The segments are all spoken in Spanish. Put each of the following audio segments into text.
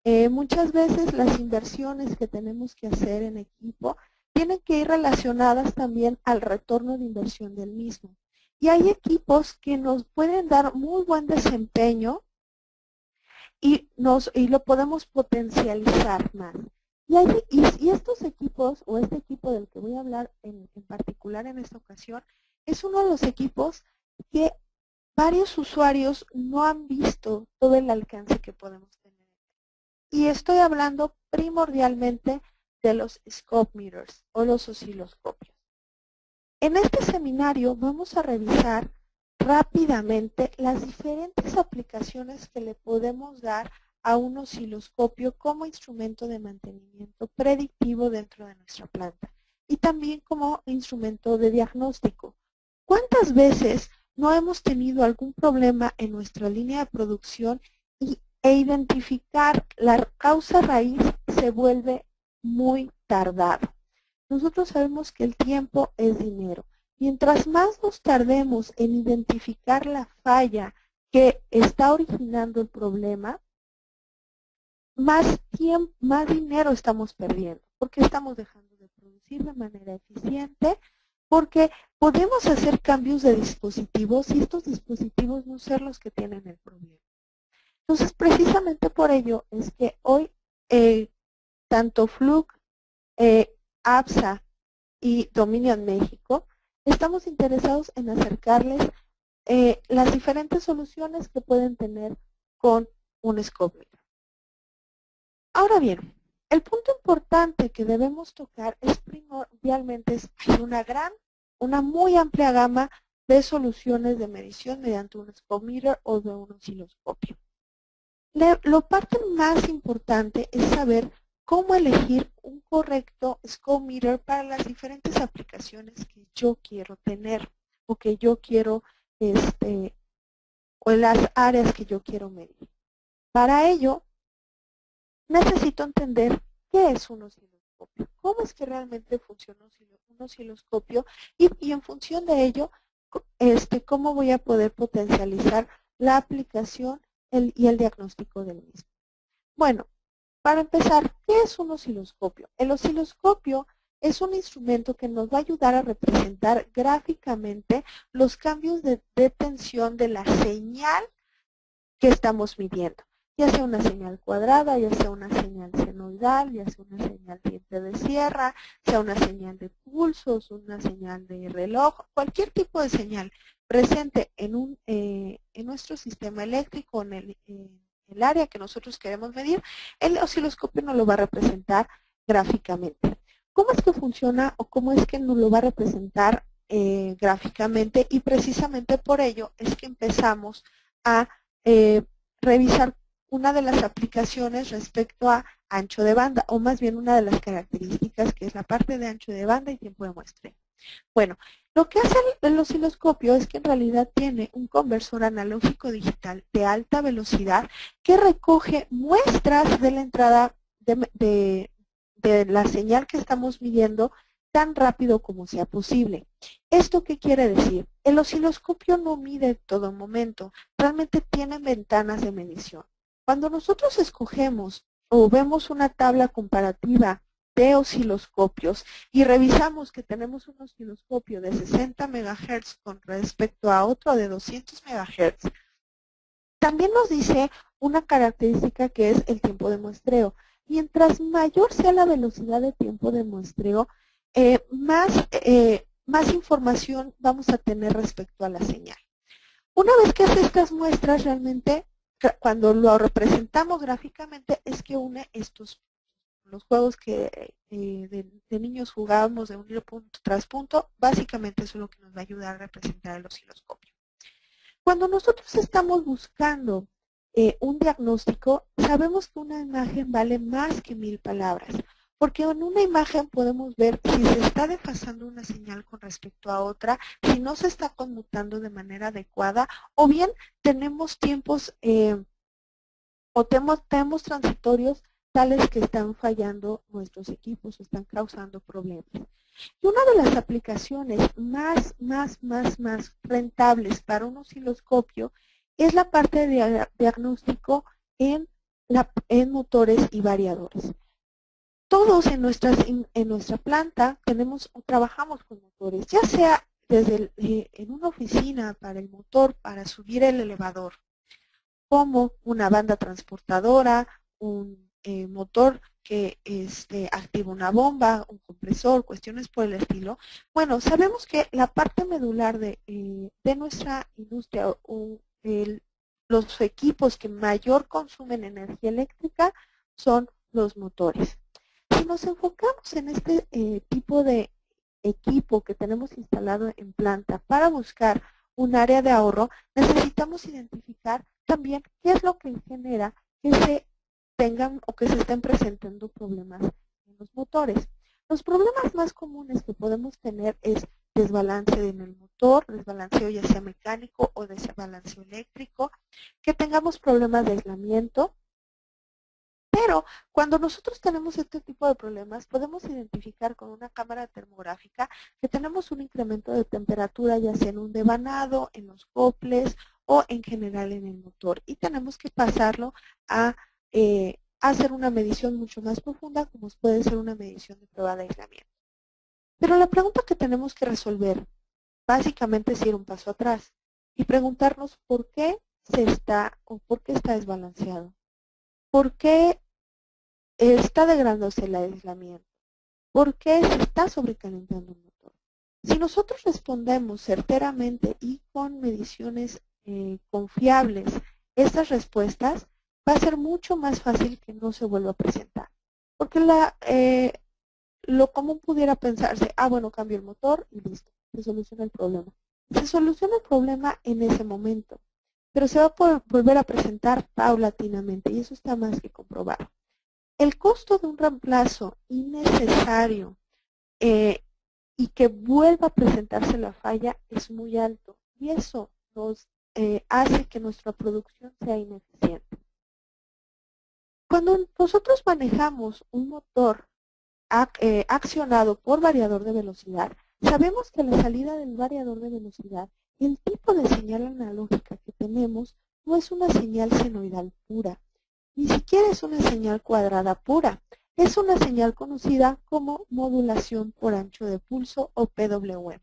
Muchas veces las inversiones que tenemos que hacer en equipo tienen que ir relacionadas también al retorno de inversión del mismo. Y hay equipos que nos pueden dar muy buen desempeño y lo podemos potencializar más. Y estos equipos, o este equipo del que voy a hablar en particular en esta ocasión, es uno de los equipos que varios usuarios no han visto todo el alcance que podemos tener. Y estoy hablando primordialmente de los scope meters o los osciloscopios. En este seminario vamos a revisar rápidamente las diferentes aplicaciones que le podemos dar a un osciloscopio como instrumento de mantenimiento predictivo dentro de nuestra planta y también como instrumento de diagnóstico. ¿Cuántas veces no hemos tenido algún problema en nuestra línea de producción e identificar la causa raíz se vuelve muy tardado? Nosotros sabemos que el tiempo es dinero. Mientras más nos tardemos en identificar la falla que está originando el problema, más tiempo, más dinero estamos perdiendo, porque estamos dejando de producir de manera eficiente, porque podemos hacer cambios de dispositivos y estos dispositivos no ser los que tienen el problema. Entonces, precisamente por ello es que hoy tanto Fluke, APSA y Dominion México, estamos interesados en acercarles las diferentes soluciones que pueden tener con un scope meter. Ahora bien, el punto importante que debemos tocar es primordialmente una muy amplia gama de soluciones de medición mediante un scope meter o de un osciloscopio. Lo parte más importante es saber cómo elegir un correcto scope meter para las diferentes aplicaciones que yo quiero tener o que yo quiero, o en las áreas que yo quiero medir. Para ello, necesito entender qué es un osciloscopio, cómo es que realmente funciona un osciloscopio y en función de ello, cómo voy a poder potencializar la aplicación y el diagnóstico del mismo. Bueno, para empezar, ¿qué es un osciloscopio? El osciloscopio es un instrumento que nos va a ayudar a representar gráficamente los cambios de tensión de la señal que estamos midiendo, ya sea una señal cuadrada, ya sea una señal senoidal, ya sea una señal diente de sierra, sea una señal de pulsos, una señal de reloj, cualquier tipo de señal presente en nuestro sistema eléctrico, en el área que nosotros queremos medir, el osciloscopio nos lo va a representar gráficamente. ¿Cómo es que funciona o cómo es que nos lo va a representar gráficamente? Y precisamente por ello es que empezamos a revisar una de las aplicaciones respecto a ancho de banda, o más bien una de las características que es la parte de ancho de banda y tiempo de muestreo. Bueno, lo que hace el osciloscopio es que en realidad tiene un conversor analógico digital de alta velocidad que recoge muestras de la entrada de la señal que estamos midiendo tan rápido como sea posible. ¿Esto qué quiere decir? El osciloscopio no mide en todo momento, realmente tiene ventanas de medición. Cuando nosotros escogemos o vemos una tabla comparativa de osciloscopios y revisamos que tenemos un osciloscopio de 60 MHz con respecto a otro de 200 MHz, también nos dice una característica que es el tiempo de muestreo. Mientras mayor sea la velocidad de tiempo de muestreo, más información vamos a tener respecto a la señal. Una vez que hace estas muestras, realmente, cuando lo representamos gráficamente, es que une los juegos que de niños jugábamos de unir punto tras punto, básicamente eso es lo que nos va a ayudar a representar el osciloscopio. Cuando nosotros estamos buscando un diagnóstico, sabemos que una imagen vale más que 1000 palabras, porque en una imagen podemos ver si se está desfasando una señal con respecto a otra, si no se está conmutando de manera adecuada, o bien tenemos tiempos o tenemos transitorios tales que están fallando nuestros equipos o están causando problemas. Y una de las aplicaciones más rentables para un osciloscopio es la parte de diagnóstico en en motores y variadores. Todos en nuestra planta trabajamos con motores, ya sea desde en una oficina para el motor, para subir el elevador, como una banda transportadora, un motor que activa una bomba, un compresor, cuestiones por el estilo. Bueno, sabemos que la parte medular de nuestra industria, los equipos que mayor consumen energía eléctrica son los motores. Si nos enfocamos en este tipo de equipo que tenemos instalado en planta para buscar un área de ahorro, necesitamos identificar también qué es lo que genera que se tengan o que se estén presentando problemas en los motores. Los problemas más comunes que podemos tener es desbalance en el motor, desbalanceo ya sea mecánico o desbalanceo eléctrico, que tengamos problemas de aislamiento. Pero cuando nosotros tenemos este tipo de problemas, podemos identificar con una cámara termográfica que tenemos un incremento de temperatura, ya sea en un devanado, en los coples o en general en el motor. Y tenemos que pasarlo a hacer una medición mucho más profunda, como puede ser una medición de prueba de aislamiento. Pero la pregunta que tenemos que resolver, básicamente, es ir un paso atrás y preguntarnos por qué por qué está desbalanceado. ¿Por qué está degradándose el aislamiento? ¿Por qué se está sobrecalentando el motor? Si nosotros respondemos certeramente y con mediciones confiables estas respuestas, va a ser mucho más fácil que no se vuelva a presentar. Porque lo común pudiera pensarse, bueno, cambio el motor y listo, se soluciona el problema. Se soluciona el problema en ese momento, pero se va a volver a presentar paulatinamente y eso está más que comprobado. El costo de un reemplazo innecesario y que vuelva a presentarse la falla es muy alto y eso nos hace que nuestra producción sea ineficiente. Cuando nosotros manejamos un motor accionado por variador de velocidad, sabemos que la salida del variador de velocidad, el tipo de señal analógica que tenemos no es una señal senoidal pura, ni siquiera es una señal cuadrada pura. Es una señal conocida como modulación por ancho de pulso o PWM.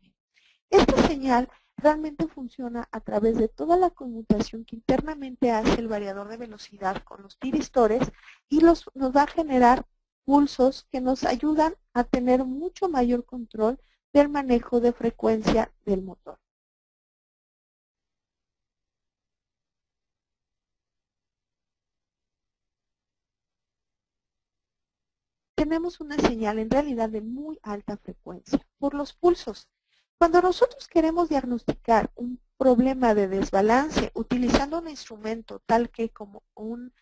Esta señal realmente funciona a través de toda la conmutación que internamente hace el variador de velocidad con los tiristores y nos va a generar pulsos que nos ayudan a tener mucho mayor control del manejo de frecuencia del motor. Tenemos una señal en realidad de muy alta frecuencia por los pulsos. Cuando nosotros queremos diagnosticar un problema de desbalance utilizando un instrumento tal que como un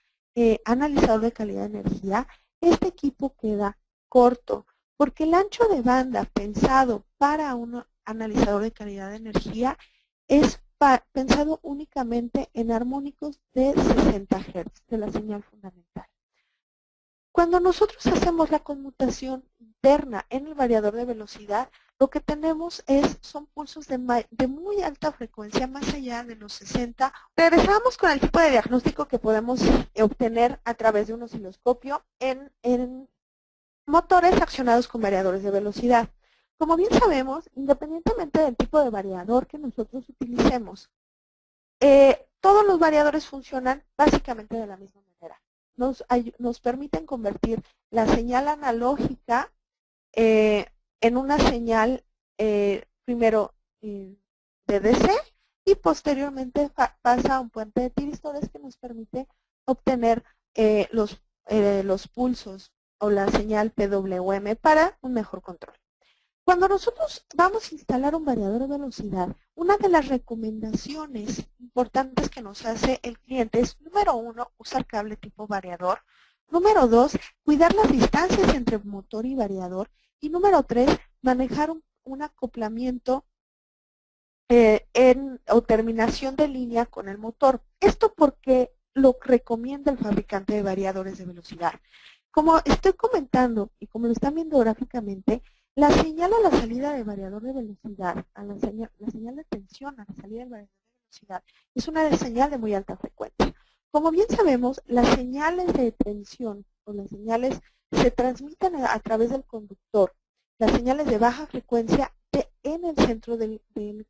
analizador de calidad de energía, este equipo queda corto porque el ancho de banda pensado para un analizador de calidad de energía es pensado únicamente en armónicos de 60 Hz de la señal fundamental. Cuando nosotros hacemos la conmutación interna en el variador de velocidad, lo que tenemos son pulsos de muy alta frecuencia, más allá de los 60. Regresamos con el tipo de diagnóstico que podemos obtener a través de un osciloscopio en motores accionados con variadores de velocidad. Como bien sabemos, independientemente del tipo de variador que nosotros utilicemos, todos los variadores funcionan básicamente de la misma manera. Nos permiten convertir la señal analógica en una señal primero de DC y posteriormente pasa a un puente de tiristores que nos permite obtener los pulsos o la señal PWM para un mejor control. Cuando nosotros vamos a instalar un variador de velocidad, una de las recomendaciones importantes que nos hace el cliente es, número 1, usar cable tipo variador. Número 2, cuidar las distancias entre motor y variador. Y número 3, manejar un acoplamiento o terminación de línea con el motor. Esto porque lo recomienda el fabricante de variadores de velocidad. Como estoy comentando y como lo están viendo gráficamente, la señal a la salida del variador de velocidad, la señal de tensión a la salida del variador de velocidad, es una señal de muy alta frecuencia. Como bien sabemos, las señales de tensión o las señales se transmiten a través del conductor. Las señales de baja frecuencia en el centro del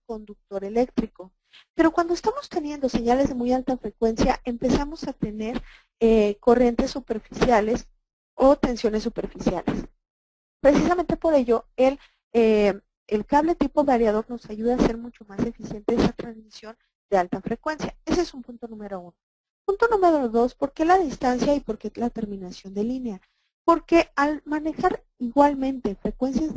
conductor eléctrico. Pero cuando estamos teniendo señales de muy alta frecuencia, empezamos a tener corrientes superficiales o tensiones superficiales. Precisamente por ello, el cable tipo variador nos ayuda a hacer mucho más eficiente esa transmisión de alta frecuencia. Ese es un punto número 1. Punto número 2, ¿por qué la distancia y por qué la terminación de línea? Porque al manejar igualmente frecuencias,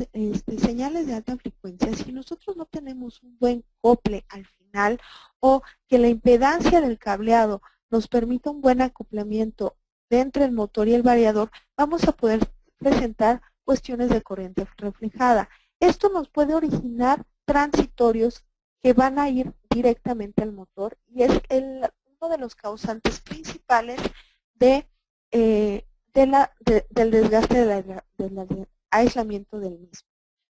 señales de alta frecuencia, si nosotros no tenemos un buen acople al final o que la impedancia del cableado nos permita un buen acoplamiento entre el motor y el variador, vamos a poder presentar cuestiones de corriente reflejada. Esto nos puede originar transitorios que van a ir directamente al motor y es uno de los causantes principales del desgaste del aislamiento del mismo.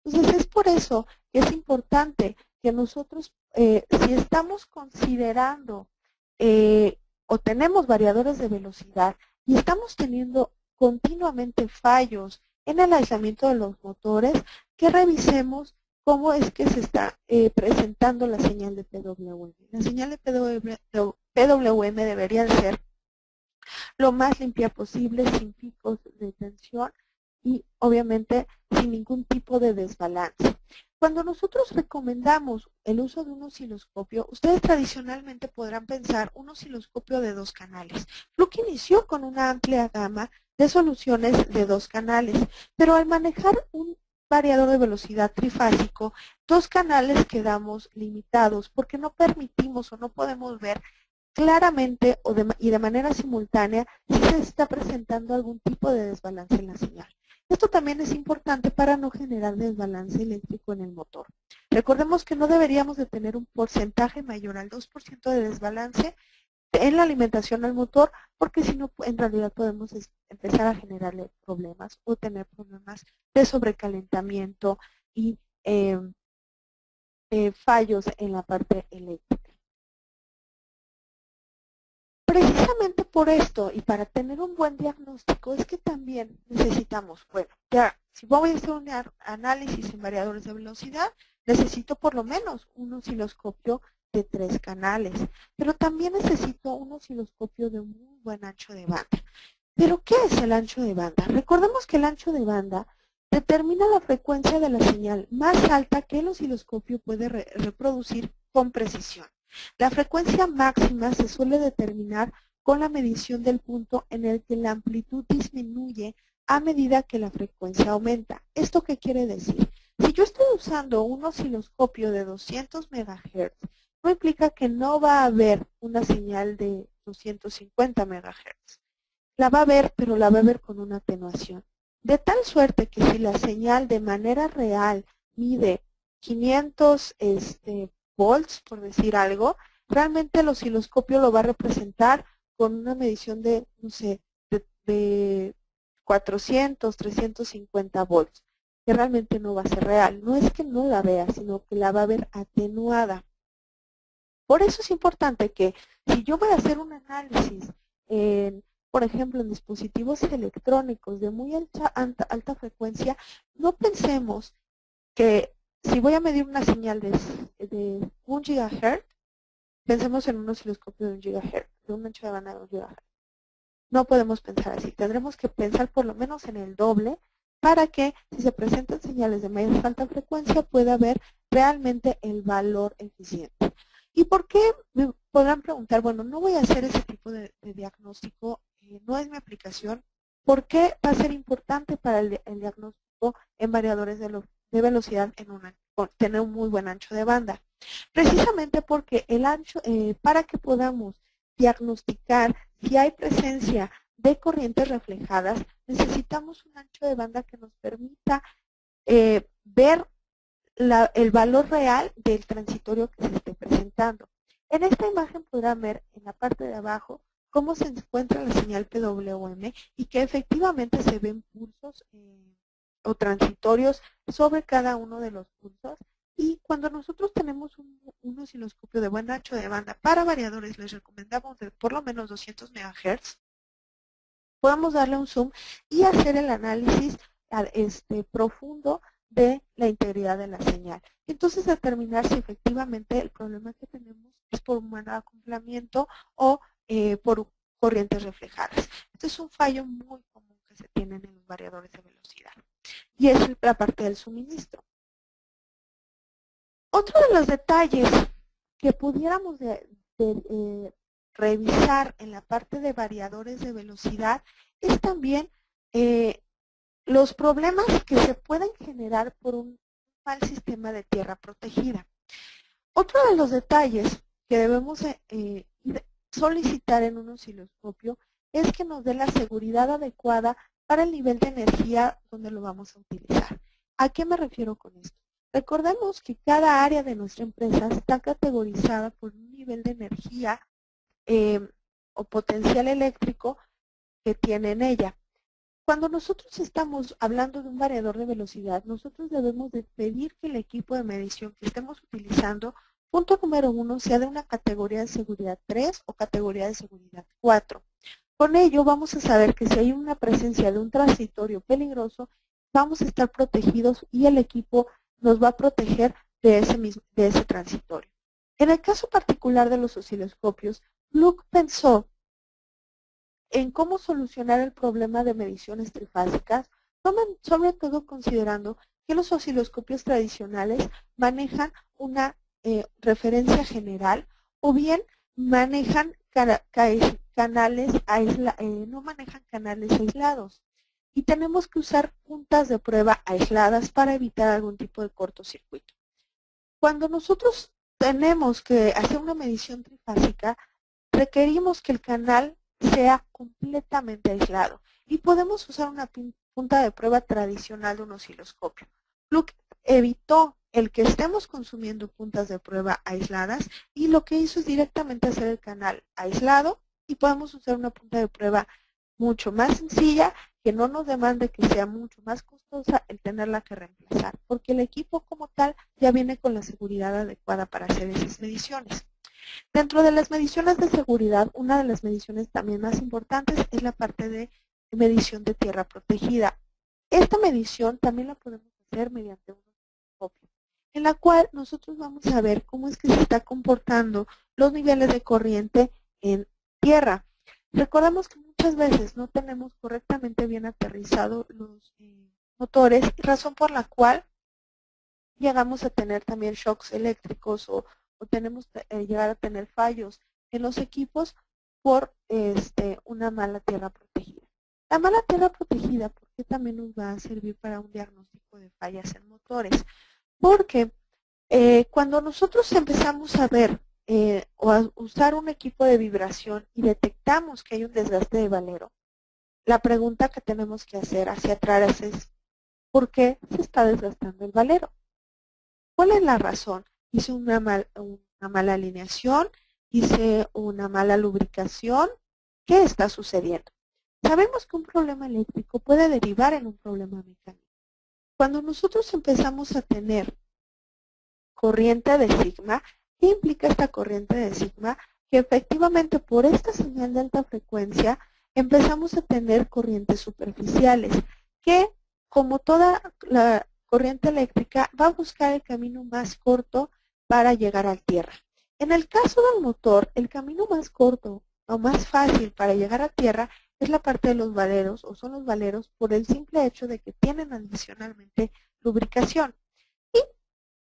Entonces es por eso que es importante que nosotros, si estamos considerando o tenemos variadores de velocidad y estamos teniendo continuamente fallos en el aislamiento de los motores, que revisemos cómo es que se está presentando la señal de PWM. La señal de PWM debería ser lo más limpia posible, sin picos de tensión y obviamente sin ningún tipo de desbalance. Cuando nosotros recomendamos el uso de un osciloscopio, ustedes tradicionalmente podrán pensar un osciloscopio de 2 canales. Fluke inició con una amplia gama de soluciones de 2 canales, pero al manejar un variador de velocidad trifásico, 2 canales quedamos limitados porque no permitimos o no podemos ver claramente y de manera simultánea si se está presentando algún tipo de desbalance en la señal. Esto también es importante para no generar desbalance eléctrico en el motor. Recordemos que no deberíamos de tener un porcentaje mayor al 2% de desbalance en la alimentación al motor, porque si no, en realidad podemos empezar a generarle problemas o tener problemas de sobrecalentamiento y fallos en la parte eléctrica. Precisamente por esto y para tener un buen diagnóstico es que también necesitamos, bueno, ya si voy a hacer un análisis en variadores de velocidad, necesito por lo menos un osciloscopio de 3 canales, pero también necesito un osciloscopio de muy buen ancho de banda. ¿Pero qué es el ancho de banda? Recordemos que el ancho de banda determina la frecuencia de la señal más alta que el osciloscopio puede reproducir con precisión. La frecuencia máxima se suele determinar con la medición del punto en el que la amplitud disminuye a medida que la frecuencia aumenta. ¿Esto qué quiere decir? Si yo estoy usando un osciloscopio de 200 MHz, no implica que no va a haber una señal de 250 MHz. La va a haber, pero la va a ver con una atenuación. De tal suerte que si la señal de manera real mide 500 volts, por decir algo, realmente el osciloscopio lo va a representar con una medición de, no sé, de 400, 350 volts, que realmente no va a ser real. No es que no la vea, sino que la va a ver atenuada. Por eso es importante que si yo voy a hacer un análisis, por ejemplo, en dispositivos electrónicos de muy alta frecuencia, no pensemos que si voy a medir una señal de 1 GHz, pensemos en un osciloscopio de 1 GHz, de un ancho de banda de 1 GHz. No podemos pensar así. Tendremos que pensar por lo menos en el doble para que si se presentan señales de más alta frecuencia pueda ver realmente el valor eficiente. ¿Y por qué? Me podrán preguntar, bueno, no voy a hacer ese tipo de diagnóstico, no es mi aplicación. ¿Por qué va a ser importante para el diagnóstico en variadores de velocidad tener un muy buen ancho de banda? Precisamente porque el ancho, para que podamos diagnosticar si hay presencia de corrientes reflejadas, necesitamos un ancho de banda que nos permita ver el valor real del transitorio que se esté presentando. En esta imagen podrán ver en la parte de abajo cómo se encuentra la señal PWM y que efectivamente se ven pulsos o transitorios sobre cada uno de los pulsos Y cuando nosotros tenemos un osciloscopio de buen ancho de banda para variadores, les recomendamos de por lo menos 200 MHz, podemos darle un zoom y hacer el análisis profundo de la integridad de la señal. Entonces determinar si efectivamente el problema que tenemos es por un mal acoplamiento o por corrientes reflejadas. Este es un fallo muy común que se tiene en los variadores de velocidad. Y es la parte del suministro. Otro de los detalles que pudiéramos revisar en la parte de variadores de velocidad es también los problemas que se pueden generar por un mal sistema de tierra protegida. Otro de los detalles que debemos solicitar en un osciloscopio es que nos dé la seguridad adecuada para el nivel de energía donde lo vamos a utilizar. ¿A qué me refiero con esto? Recordemos que cada área de nuestra empresa está categorizada por un nivel de energía o potencial eléctrico que tiene en ella. Cuando nosotros estamos hablando de un variador de velocidad, nosotros debemos de pedir que el equipo de medición que estemos utilizando, punto número 1, sea de una categoría de seguridad 3 o categoría de seguridad 4. Con ello vamos a saber que si hay una presencia de un transitorio peligroso, vamos a estar protegidos y el equipo nos va a proteger de ese transitorio. En el caso particular de los osciloscopios, Fluke pensó en cómo solucionar el problema de mediciones trifásicas, sobre todo considerando que los osciloscopios tradicionales manejan una referencia general o bien manejan no manejan canales aislados. Y tenemos que usar puntas de prueba aisladas para evitar algún tipo de cortocircuito. Cuando nosotros tenemos que hacer una medición trifásica, requerimos que el canal sea completamente aislado y podemos usar una punta de prueba tradicional de un osciloscopio. Fluke evitó el que estemos consumiendo puntas de prueba aisladas y lo que hizo es directamente hacer el canal aislado y podemos usar una punta de prueba mucho más sencilla que no nos demande que sea mucho más costosa el tenerla que reemplazar, porque el equipo como tal ya viene con la seguridad adecuada para hacer esas mediciones. Dentro de las mediciones de seguridad, una de las mediciones también más importantes es la parte de medición de tierra protegida. Esta medición también la podemos hacer mediante un osciloscopio, en la cual nosotros vamos a ver cómo es que se está comportando los niveles de corriente en tierra. Recordemos que muchas veces no tenemos correctamente bien aterrizados los motores, razón por la cual llegamos a tener también shocks eléctricos o tenemos llegar a tener fallos en los equipos por una mala tierra protegida. La mala tierra protegida, ¿por qué también nos va a servir para un diagnóstico de fallas en motores? Porque cuando nosotros empezamos a ver o a usar un equipo de vibración y detectamos que hay un desgaste de valero, la pregunta que tenemos que hacer hacia atrás es ¿por qué se está desgastando el valero? ¿Cuál es la razón? Hice una mala alineación, hice una mala lubricación. ¿Qué está sucediendo? Sabemos que un problema eléctrico puede derivar en un problema mecánico. Cuando nosotros empezamos a tener corriente de sigma, ¿qué implica esta corriente de sigma? Que efectivamente por esta señal de alta frecuencia empezamos a tener corrientes superficiales que, como toda la corriente eléctrica, va a buscar el camino más corto para llegar a tierra. En el caso del motor, el camino más corto o más fácil para llegar a tierra es la parte de los valeros, o son los valeros, por el simple hecho de que tienen adicionalmente lubricación. Y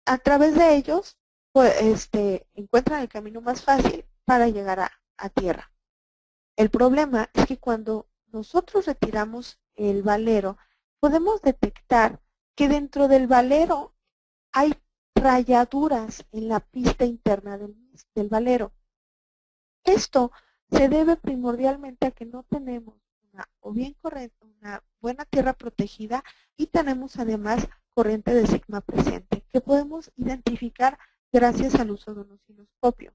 a través de ellos pues, encuentran el camino más fácil para llegar a tierra. El problema es que cuando nosotros retiramos el valero, podemos detectar que dentro del valero hay rayaduras en la pista interna del valero. Esto se debe primordialmente a que no tenemos una buena tierra protegida y tenemos además corriente de sigma presente, que podemos identificar gracias al uso de un osciloscopio.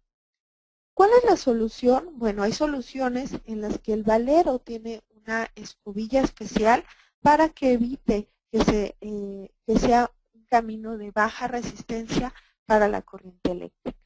¿Cuál es la solución? Bueno, hay soluciones en las que el valero tiene una escobilla especial para que evite que sea un camino de baja resistencia para la corriente eléctrica.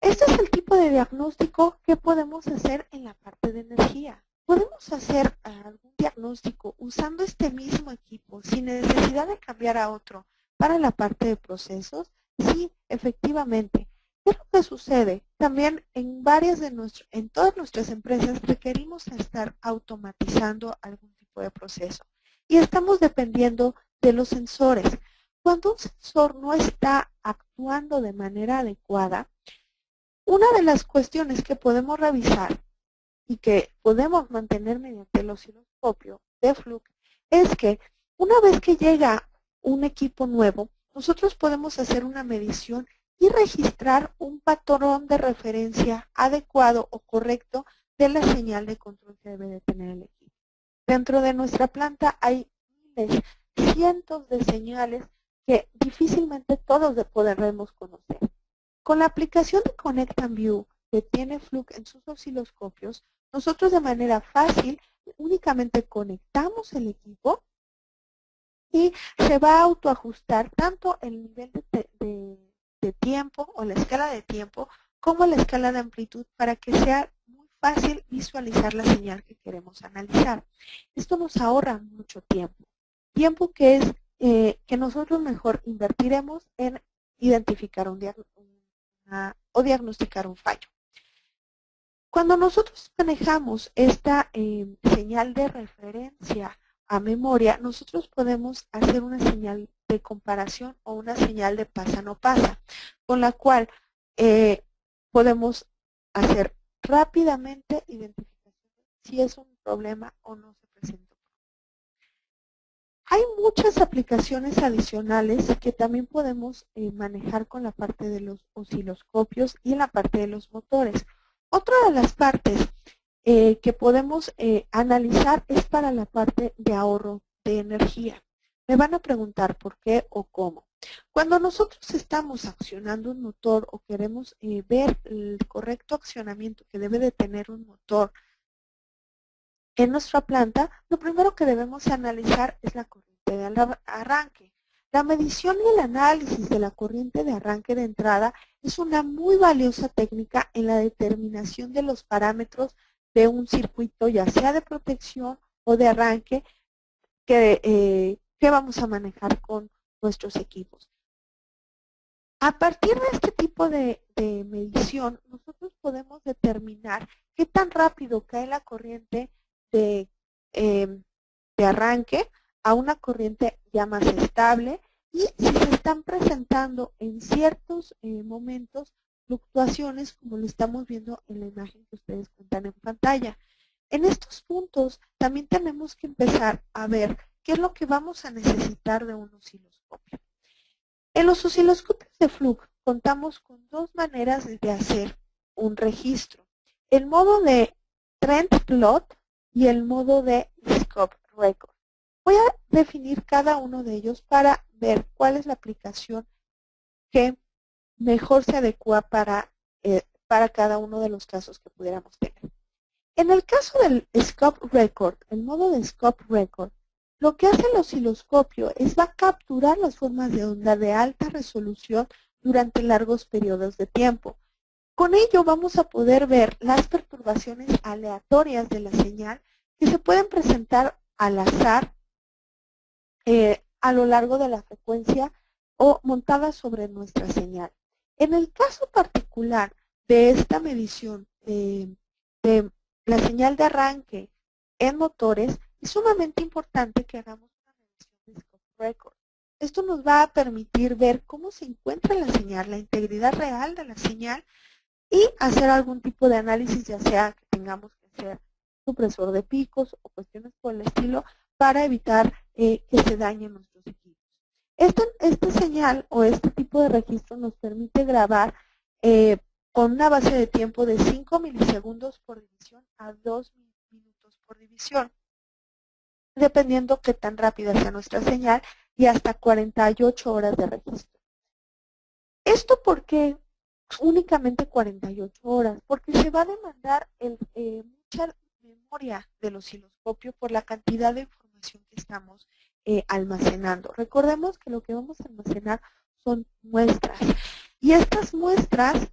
Este es el tipo de diagnóstico que podemos hacer en la parte de energía. Podemos hacer algún diagnóstico usando este mismo equipo sin necesidad de cambiar a otro para la parte de procesos. Sí, efectivamente. ¿Qué es lo que sucede? También en todas nuestras empresas requerimos estar automatizando algún tipo de proceso y estamos dependiendo de los sensores. Cuando un sensor no está actuando de manera adecuada, una de las cuestiones que podemos revisar y que podemos mantener mediante el osciloscopio de Fluke es que una vez que llega un equipo nuevo, nosotros podemos hacer una medición y registrar un patrón de referencia adecuado o correcto de la señal de control que debe de tener el equipo. Dentro de nuestra planta hay miles, cientos de señales que difícilmente todos podremos conocer. Con la aplicación de Connect and View que tiene Fluke en sus osciloscopios, nosotros de manera fácil únicamente conectamos el equipo y se va a autoajustar tanto el nivel de tiempo o la escala de tiempo como la escala de amplitud para que sea muy fácil visualizar la señal que queremos analizar. Esto nos ahorra mucho tiempo. Tiempo que es que nosotros mejor invertiremos en identificar o diagnosticar un fallo. Cuando nosotros manejamos esta señal de referencia a memoria, nosotros podemos hacer una señal de comparación o una señal de pasa no pasa, con la cual podemos hacer rápidamente identificación si es un problema o no se presenta. Hay muchas aplicaciones adicionales que también podemos manejar con la parte de los osciloscopios y en la parte de los motores. Otra de las partes que podemos analizar es para la parte de ahorro de energía. Me van a preguntar por qué o cómo. Cuando nosotros estamos accionando un motor o queremos ver el correcto accionamiento que debe de tener un motor en nuestra planta, lo primero que debemos analizar es la corriente de arranque. La medición y el análisis de la corriente de arranque de entrada es una muy valiosa técnica en la determinación de los parámetros de un circuito, ya sea de protección o de arranque, que vamos a manejar con nuestros equipos. A partir de este tipo de medición, nosotros podemos determinar qué tan rápido cae la corriente de arranque a una corriente ya más estable y si se están presentando en ciertos momentos fluctuaciones como lo estamos viendo en la imagen que ustedes cuentan en pantalla. En estos puntos también tenemos que empezar a ver qué es lo que vamos a necesitar de un osciloscopio. En los osciloscopios de Fluke contamos con dos maneras de hacer un registro. El modo de Trend Plot y el modo de Scope Record. Voy a definir cada uno de ellos para ver cuál es la aplicación que mejor se adecua para cada uno de los casos que pudiéramos tener. En el caso del Scope Record, el modo de Scope Record, lo que hace el osciloscopio es va a capturar las formas de onda de alta resolución durante largos periodos de tiempo. Con ello vamos a poder ver las perturbaciones aleatorias de la señal que se pueden presentar al azar a lo largo de la frecuencia o montadas sobre nuestra señal. En el caso particular de esta medición de la señal de arranque en motores, es sumamente importante que hagamos una medición de Scope Record. Esto nos va a permitir ver cómo se encuentra la señal, la integridad real de la señal y hacer algún tipo de análisis, ya sea que tengamos que hacer supresor de picos o cuestiones por el estilo para evitar que se dañen nuestros equipos. Esta señal o este tipo de registro nos permite grabar con una base de tiempo de 5 milisegundos por división a 2 minutos por división, dependiendo qué tan rápida sea nuestra señal y hasta 48 horas de registro. ¿Esto por qué únicamente 48 horas? Porque se va a demandar mucha memoria del osciloscopio por la cantidad de información que estamos almacenando. Recordemos que lo que vamos a almacenar son muestras. Y estas muestras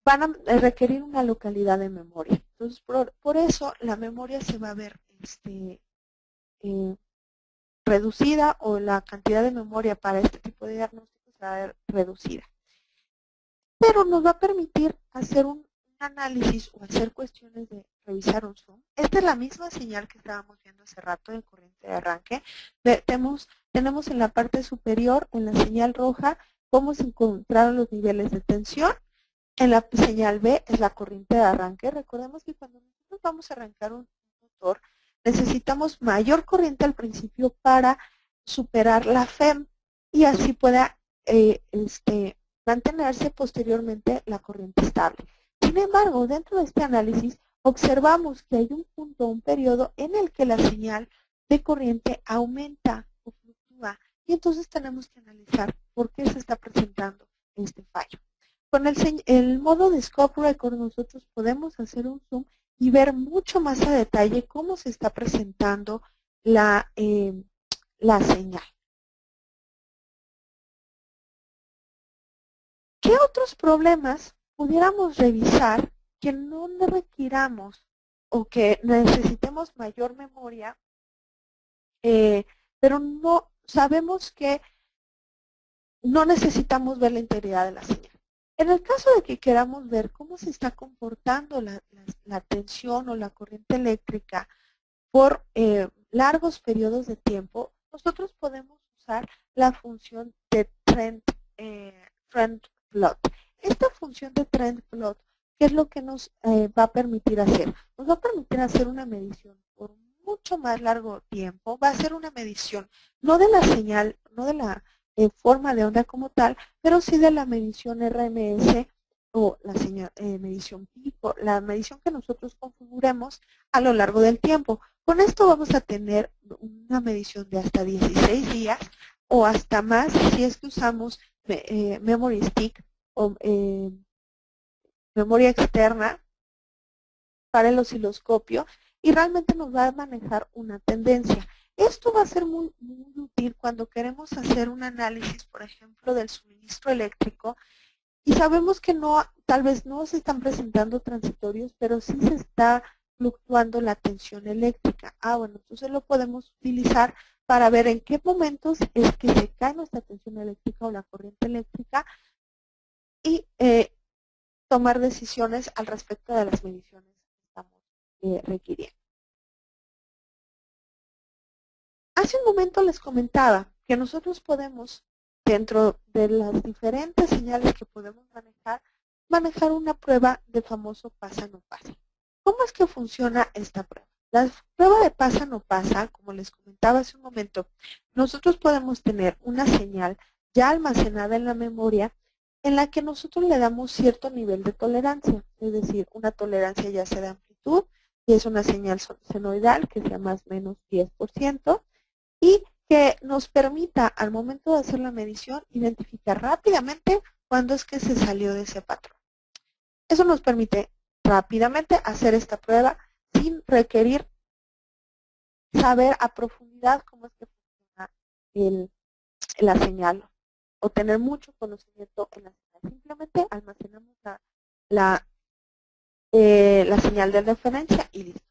van a requerir una localidad de memoria. Entonces, por eso la memoria se va a ver reducida, o la cantidad de memoria para este tipo de diagnósticos se va a ver reducida. Pero nos va a permitir hacer un análisis o hacer cuestiones de revisar un zoom. Esta es la misma señal que estábamos viendo hace rato en corriente de arranque. Tenemos en la parte superior, en la señal roja, cómo se encontraron los niveles de tensión. En la señal B es la corriente de arranque. Recordemos que cuando nosotros vamos a arrancar un motor, necesitamos mayor corriente al principio para superar la FEM y así pueda mantenerse posteriormente la corriente estable. Sin embargo, dentro de este análisis observamos que hay un punto, un periodo en el que la señal de corriente aumenta o fluctúa, y entonces tenemos que analizar por qué se está presentando este fallo. Con el modo de Scope Record nosotros podemos hacer un zoom y ver mucho más a detalle cómo se está presentando la señal. ¿Qué otros problemas pudiéramos revisar que no requiramos o que necesitemos mayor memoria, pero no sabemos que no necesitamos ver la integridad de la señal? En el caso de que queramos ver cómo se está comportando la tensión o la corriente eléctrica por largos periodos de tiempo, nosotros podemos usar la función de trend plot. Esta función de trend plot, ¿qué es lo que nos va a permitir hacer? Nos va a permitir hacer una medición por mucho más largo tiempo. Va a ser una medición no de la señal, no de la forma de onda como tal, pero sí de la medición RMS o la medición pico, la medición que nosotros configuremos a lo largo del tiempo. Con esto vamos a tener una medición de hasta 16 días o hasta más si es que usamos memory stick o memoria externa para el osciloscopio, y realmente nos va a manejar una tendencia. Esto va a ser muy útil cuando queremos hacer un análisis, por ejemplo, del suministro eléctrico, y sabemos que tal vez no se están presentando transitorios, pero sí se está fluctuando la tensión eléctrica. Bueno, entonces lo podemos utilizar para ver en qué momentos es que se cae nuestra tensión eléctrica o la corriente eléctrica y tomar decisiones al respecto de las mediciones que estamos requiriendo. Hace un momento les comentaba que nosotros podemos, dentro de las diferentes señales que podemos manejar una prueba de famoso pasa-no pasa. ¿Cómo es que funciona esta prueba? La prueba de pasa-no pasa, como les comentaba hace un momento, nosotros podemos tener una señal ya almacenada en la memoria en la que nosotros le damos cierto nivel de tolerancia, es decir, una tolerancia ya sea de amplitud, y es una señal senoidal que sea más o menos 10%, y que nos permita al momento de hacer la medición identificar rápidamente cuándo es que se salió de ese patrón. Eso nos permite rápidamente hacer esta prueba sin requerir saber a profundidad cómo es que funciona la señal o tener mucho conocimiento en la señal. Simplemente almacenamos la señal de referencia y listo.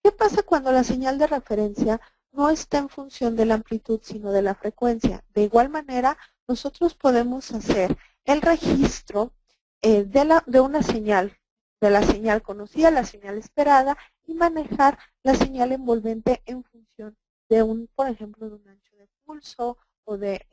¿Qué pasa cuando la señal de referencia no está en función de la amplitud, sino de la frecuencia? De igual manera, nosotros podemos hacer el registro de una señal, de la señal conocida, la señal esperada, y manejar la señal envolvente en función de por ejemplo, de un ancho de pulso o de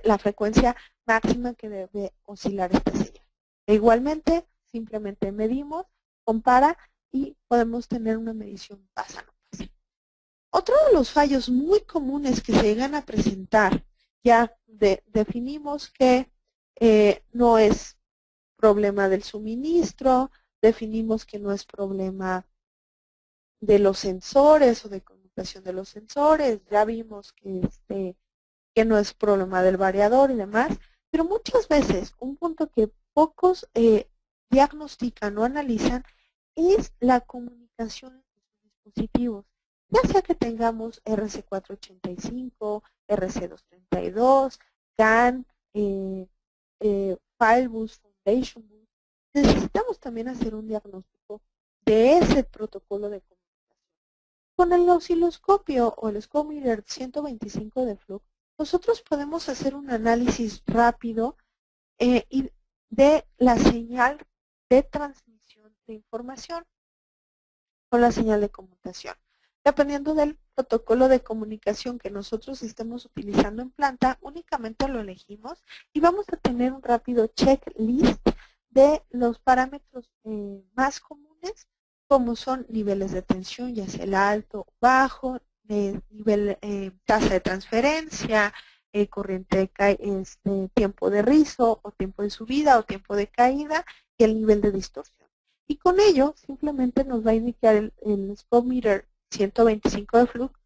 la frecuencia máxima que debe oscilar esta señal. Igualmente, simplemente medimos, compara y podemos tener una medición pasa-no pasa. Otro de los fallos muy comunes que se llegan a presentar, ya definimos que no es problema del suministro, definimos que no es problema de los sensores o de conmutación de los sensores, ya vimos que no es problema del variador y demás, pero muchas veces un punto que pocos diagnostican o analizan es la comunicación de sus dispositivos. Ya sea que tengamos RC485, RC232, CAN, Filebus, Foundation Bus, necesitamos también hacer un diagnóstico de ese protocolo de comunicación. Con el osciloscopio o el Scometer 125 de Fluke, nosotros podemos hacer un análisis rápido de la señal de transmisión de información o la señal de conmutación. Dependiendo del protocolo de comunicación que nosotros estemos utilizando en planta, únicamente lo elegimos y vamos a tener un rápido checklist de los parámetros más comunes, como son niveles de tensión, ya sea el alto, bajo, nivel, tasa de transferencia, corriente de tiempo de rizo, o tiempo de subida, o tiempo de caída, y el nivel de distorsión. Y con ello, simplemente nos va a indicar el Scometer 125 de Fluke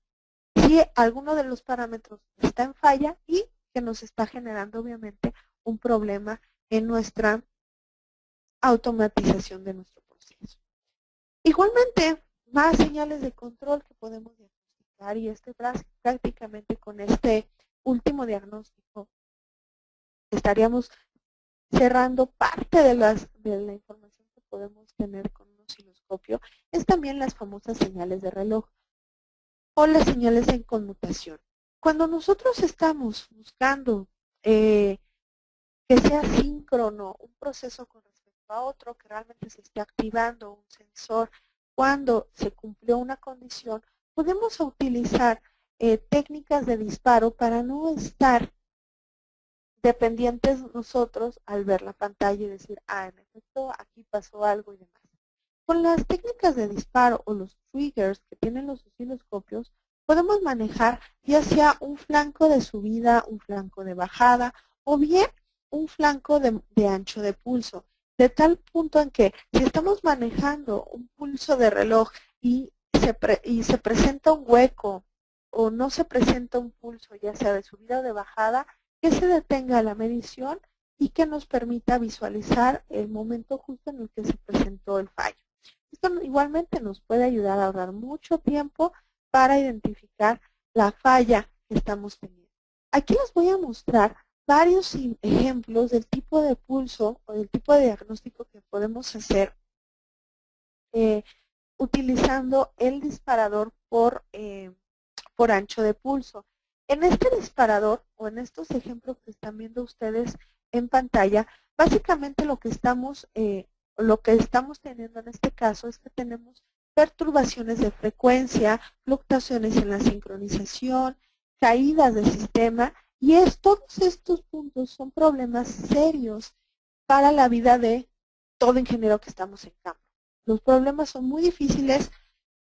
si alguno de los parámetros está en falla y que nos está generando, obviamente, un problema en nuestra automatización de nuestro proceso. Igualmente, más señales de control que podemos diagnosticar, y prácticamente con este último diagnóstico estaríamos cerrando parte de la información que podemos tener con un osciloscopio, es también las famosas señales de reloj o las señales en conmutación. Cuando nosotros estamos buscando que sea síncrono un proceso con respecto a otro, que realmente se esté activando un sensor cuando se cumplió una condición, podemos utilizar técnicas de disparo para no estar dependientes nosotros al ver la pantalla y decir, en efecto, aquí pasó algo y demás. Con las técnicas de disparo o los triggers que tienen los osciloscopios, podemos manejar ya sea un flanco de subida, un flanco de bajada, o bien un flanco de ancho de pulso, de tal punto en que si estamos manejando un pulso de reloj y se presenta un hueco o no se presenta un pulso, ya sea de subida o de bajada, que se detenga la medición y que nos permita visualizar el momento justo en el que se presentó el fallo. Esto igualmente nos puede ayudar a ahorrar mucho tiempo para identificar la falla que estamos teniendo. Aquí les voy a mostrar varios ejemplos del tipo de pulso o del tipo de diagnóstico que podemos hacer utilizando el disparador por ancho de pulso. En este disparador o en estos ejemplos que están viendo ustedes en pantalla, básicamente lo que estamos teniendo en este caso es que tenemos perturbaciones de frecuencia, fluctuaciones en la sincronización, caídas del sistema, y todos estos puntos son problemas serios para la vida de todo ingeniero que estamos en campo. Los problemas son muy difíciles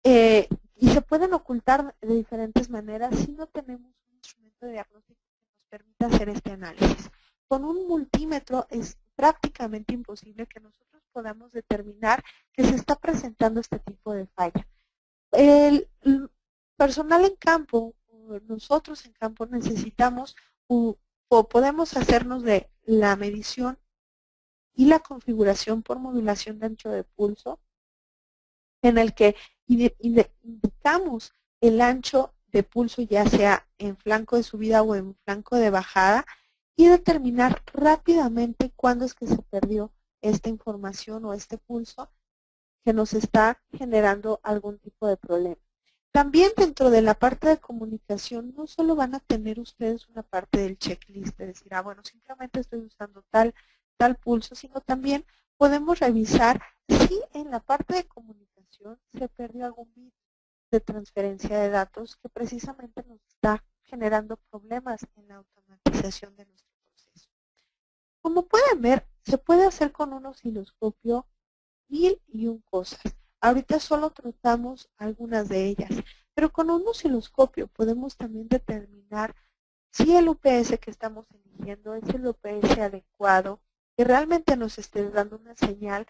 y se pueden ocultar de diferentes maneras si no tenemos un instrumento de diagnóstico que nos permita hacer este análisis. Con un multímetro es prácticamente imposible que nosotros podamos determinar que se está presentando este tipo de falla. El personal en campo, nosotros en campo necesitamos o podemos hacernos de la medición y la configuración por modulación de ancho de pulso, en el que indicamos el ancho de pulso, ya sea en flanco de subida o en flanco de bajada, y determinar rápidamente cuándo es que se perdió esta información o este pulso que nos está generando algún tipo de problema. También dentro de la parte de comunicación, no solo van a tener ustedes una parte del checklist, de decir, bueno, simplemente estoy usando tal pulso, sino también podemos revisar si en la parte de comunicación se perdió algún bit de transferencia de datos que precisamente nos está generando problemas en la automatización de nuestro proceso. Como pueden ver, se puede hacer con un osciloscopio 1001 cosas. Ahorita solo tratamos algunas de ellas, pero con un osciloscopio podemos también determinar si el UPS que estamos eligiendo es el UPS adecuado, que realmente nos esté dando una señal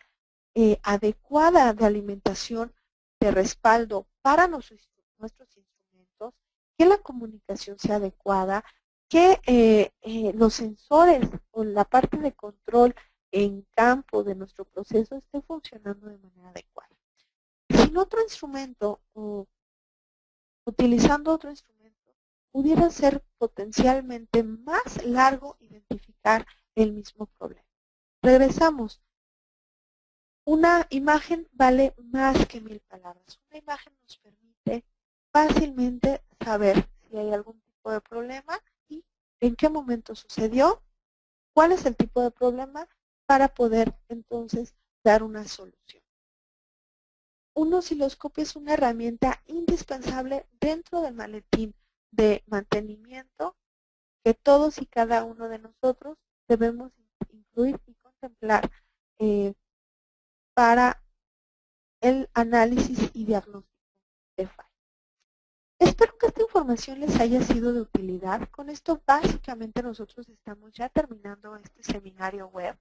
adecuada de alimentación, de respaldo para nuestros instrumentos, que la comunicación sea adecuada, que los sensores o la parte de control en campo de nuestro proceso esté funcionando de manera adecuada. Sin otro instrumento o utilizando otro instrumento, pudiera ser potencialmente más largo identificar el mismo problema. Regresamos. Una imagen vale más que 1000 palabras. Una imagen nos permite fácilmente saber si hay algún tipo de problema y en qué momento sucedió, cuál es el tipo de problema para poder entonces dar una solución. Un osciloscopio es una herramienta indispensable dentro del maletín de mantenimiento que todos y cada uno de nosotros debemos incluir y contemplar para el análisis y diagnóstico de fallos. Espero que esta información les haya sido de utilidad. Con esto básicamente nosotros estamos ya terminando este seminario web.